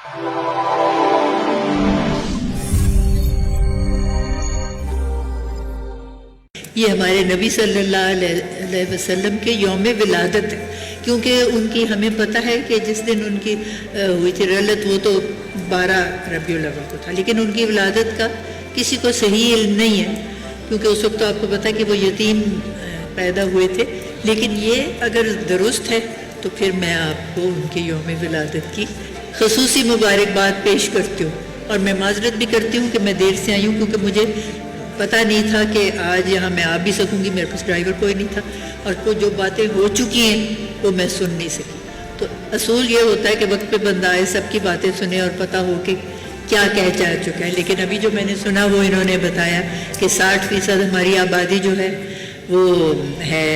یہ ہمارے نبی صلی اللہ علیہ وسلم کے یوم ولادت ہے، کیونکہ ان کی ہمیں پتہ ہے کہ جس دن ان کی ہوئی تھی رلت وہ تو 12 ربیع الاول کو تھا، لیکن ان کی ولادت کا کسی کو صحیح علم نہیں ہے، کیونکہ اس وقت تو آپ کو پتہ ہے کہ وہ یتیم پیدا ہوئے تھے. لیکن یہ اگر درست ہے تو پھر میں آپ کو ان کے یوم ولادت کی خصوصی مبارکباد پیش کرتی ہوں. اور میں معذرت بھی کرتی ہوں کہ میں دیر سے آئی ہوں، کیونکہ مجھے پتہ نہیں تھا کہ آج یہاں میں آ بھی سکوں گی، میرے پاس ڈرائیور کوئی نہیں تھا، اور جو باتیں ہو چکی ہیں وہ میں سن نہیں سکی. تو اصول یہ ہوتا ہے کہ وقت پہ بندہ آئے، سب کی باتیں سنے اور پتہ ہو کہ کیا کہہ جا چکا ہے. لیکن ابھی جو میں نے سنا وہ انہوں نے بتایا کہ 60% ہماری آبادی جو ہے وہ ہے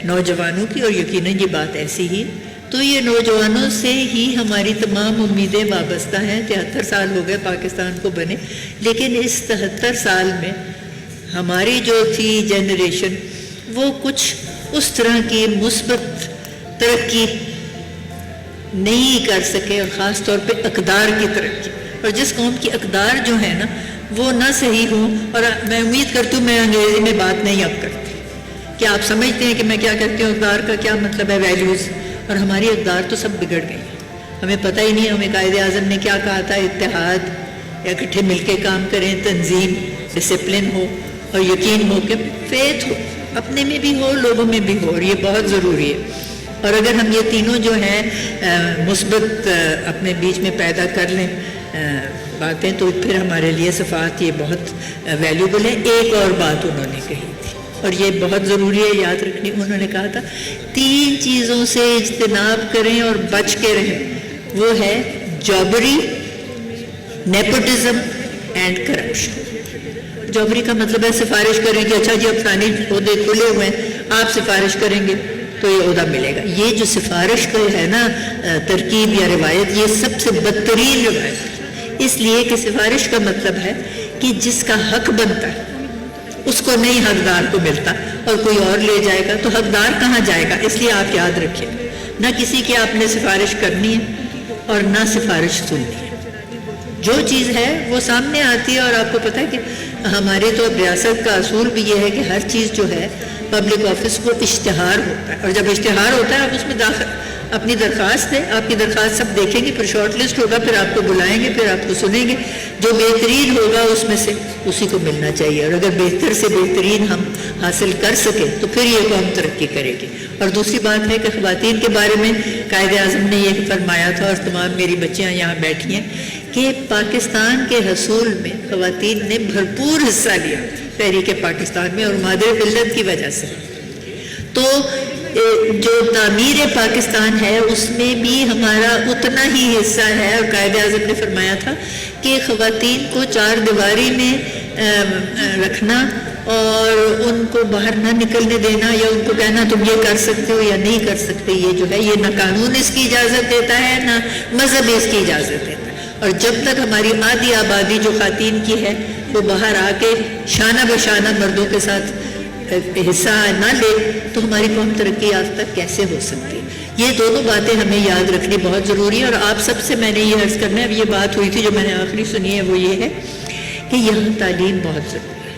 نوجوانوں کی، اور یقیناً یہ بات ایسی ہی. تو یہ نوجوانوں سے ہی ہماری تمام امیدیں وابستہ ہیں. 73 سال ہو گئے پاکستان کو بنے، لیکن اس 73 سال میں ہماری جو تھی جنریشن وہ کچھ اس طرح کی مثبت ترقی نہیں کر سکے، اور خاص طور پہ اقدار کی ترقی. اور جس قوم کی اقدار جو ہے نا وہ نہ صحیح ہوں، اور میں امید کرتی ہوں میں انگریزی میں بات نہیں اب کرتی کہ آپ سمجھتے ہیں کہ میں کیا کہتی ہوں اقدار کا کیا مطلب ہے، ویلیوز. اور ہماری اقدار تو سب بگڑ گئی ہیں، ہمیں پتہ ہی نہیں. ہمیں قائد اعظم نے کیا کہا تھا، اتحاد، یا اکٹھے مل کے کام کریں، تنظیم، ڈسپلن ہو، اور یقین ہو کہ فیتھ ہو، اپنے میں بھی ہو، لوگوں میں بھی ہو، اور یہ بہت ضروری ہے. اور اگر ہم یہ تینوں جو ہیں مثبت اپنے بیچ میں پیدا کر لیں باتیں، تو پھر ہمارے لیے صفات یہ بہت ویلیوبل ہے. ایک اور بات انہوں نے کہی تھی اور یہ بہت ضروری ہے یاد رکھنی. انہوں نے کہا تھا 3 چیزوں سے اجتناب کریں اور بچ کے رہیں، وہ ہے جابری، نیپوٹزم اینڈ کرپشن. جابری کا مطلب ہے سفارش کریں کہ اچھا جی اب فلانی عہدے کھلے ہوئے ہیں، آپ سفارش کریں گے تو یہ عہدہ ملے گا. یہ جو سفارش کا ہے نا ترکیب یا روایت، یہ سب سے بدترین روایت ہے. اس لیے کہ سفارش کا مطلب ہے کہ جس کا حق بنتا ہے اس کو نہیں حقدار کو ملتا، اور کوئی اور لے جائے گا تو حقدار کہاں جائے گا. اس لیے آپ یاد رکھیں، نہ کسی کی آپ نے سفارش کرنی ہے اور نہ سفارش سننی ہے. جو چیز ہے وہ سامنے آتی ہے. اور آپ کو پتہ ہے کہ ہمارے تو اب ریاست کا اصول بھی یہ ہے کہ ہر چیز جو ہے پبلک آفس وہ اشتہار ہوتا ہے، اور جب اشتہار ہوتا ہے آپ اس میں اپنی درخواست دیں، آپ کی درخواست سب دیکھیں گے، پھر شارٹ لسٹ ہوگا، پھر آپ کو بلائیں گے، پھر آپ کو سنیں گے. جو بہترین ہوگا اس میں سے اسی کو ملنا چاہیے. اور اگر بہتر سے بہترین ہم حاصل کر سکیں تو پھر یہ قوم ترقی کرے گی. اور دوسری بات ہے کہ خواتین کے بارے میں قائد اعظم نے یہ فرمایا تھا، اور تمام میری بچیاں یہاں بیٹھی ہیں، کہ پاکستان کے حصول میں خواتین نے بھرپور حصہ لیا تحریک پاکستان میں، اور مادر ملت کی وجہ سے. تو جو تعمیر پاکستان ہے اس میں بھی ہمارا اتنا ہی حصہ ہے. اور قائد اعظم نے فرمایا تھا کہ خواتین کو 4 دیواری میں رکھنا اور ان کو باہر نہ نکلنے دینا، یا ان کو کہنا تم یہ کر سکتے ہو یا نہیں کر سکتے، یہ جو ہے یہ نہ قانون اس کی اجازت دیتا ہے نہ مذہب اس کی اجازت دیتا ہے. اور جب تک ہماری آدھی آبادی جو خواتین کی ہے وہ باہر آ کے شانہ بشانہ مردوں کے ساتھ حصہ نہ لے تو ہماری قوم ترقی یافتہ کیسے ہو سکتی. یہ دونوں باتیں ہمیں یاد رکھنی بہت ضروری ہے. اور آپ سب سے میں نے یہ عرض کرنا ہے، اب یہ بات ہوئی تھی جو میں نے آخری سنی ہے، وہ یہ ہے کہ یہاں تعلیم بہت ضروری ہے.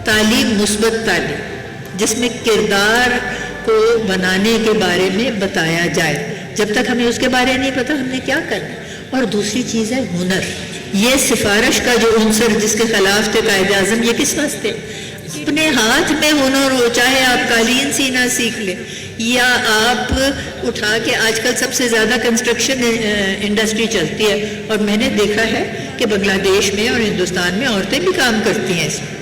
تعلیم، مثبت تعلیم جس میں کردار کو بنانے کے بارے میں بتایا جائے. جب تک ہمیں اس کے بارے میں نہیں پتا ہم نے کیا کرنا. اور دوسری چیز ہے ہنر. یہ سفارش کا جو عنصر جس کے خلاف تھے قائد اعظم، یہ کس واسطے؟ اپنے ہاتھ میں ہنر ہو، چاہے آپ قالین سینا سیکھ لیں، یا آپ اٹھا کے، آج کل سب سے زیادہ کنسٹرکشن انڈسٹری چلتی ہے، اور میں نے دیکھا ہے کہ بنگلہ دیش میں اور ہندوستان میں عورتیں بھی کام کرتی ہیں اس میں.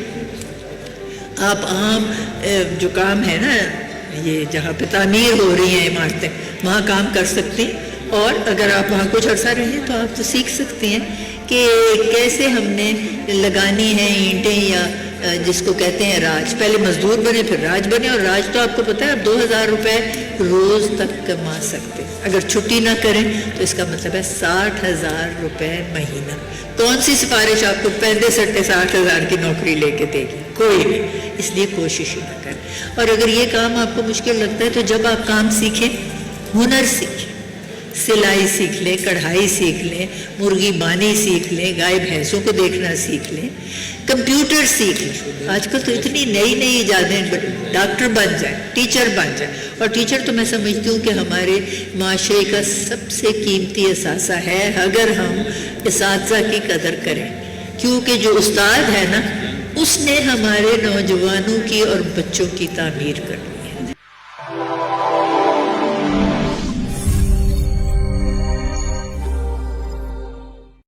آپ عام جو کام ہے نا، یہ جہاں پہ تعمیر ہو رہی ہیں عمارتیں، وہاں کام کر سکتی ہیں. اور اگر آپ وہاں کچھ عرصہ رہیں تو آپ تو سیکھ سکتے ہیں کہ کیسے ہم نے لگانی ہے اینٹیں، یا جس کو کہتے ہیں راج. پہلے مزدور بنے پھر راج بنے، اور راج تو آپ کو پتہ ہے آپ 2000 روپے روز تک کما سکتے. اگر چھٹی نہ کریں تو اس کا مطلب ہے 60,000 روپے مہینہ. کون سی سفارش آپ کو پہلے سٹے 60,000 کی نوکری لے کے دے گی؟ کوئی نہیں. اس لیے کوشش ہی نہ کریں. اور اگر یہ کام آپ کو مشکل لگتا ہے تو جب آپ کام سیکھیں، ہنر سیکھیں. سلائی سیکھ لیں، کڑھائی سیکھ لیں، مرغی بانی سیکھ لیں، گائے بھینسوں کو دیکھنا سیکھ لیں، کمپیوٹر سیکھ لیں۔ آج کل تو اتنی نئی نئی ایجادیں، ڈاکٹر بن جائیں، ٹیچر بن جائیں، اور ٹیچر تو میں سمجھتی ہوں کہ ہمارے معاشرے کا سب سے قیمتی اثاثہ ہے اگر ہم اساتذہ کی قدر کریں، کیونکہ جو استاد ہے نا اس نے ہمارے نوجوانوں کی اور بچوں کی تعمیر کرنی۔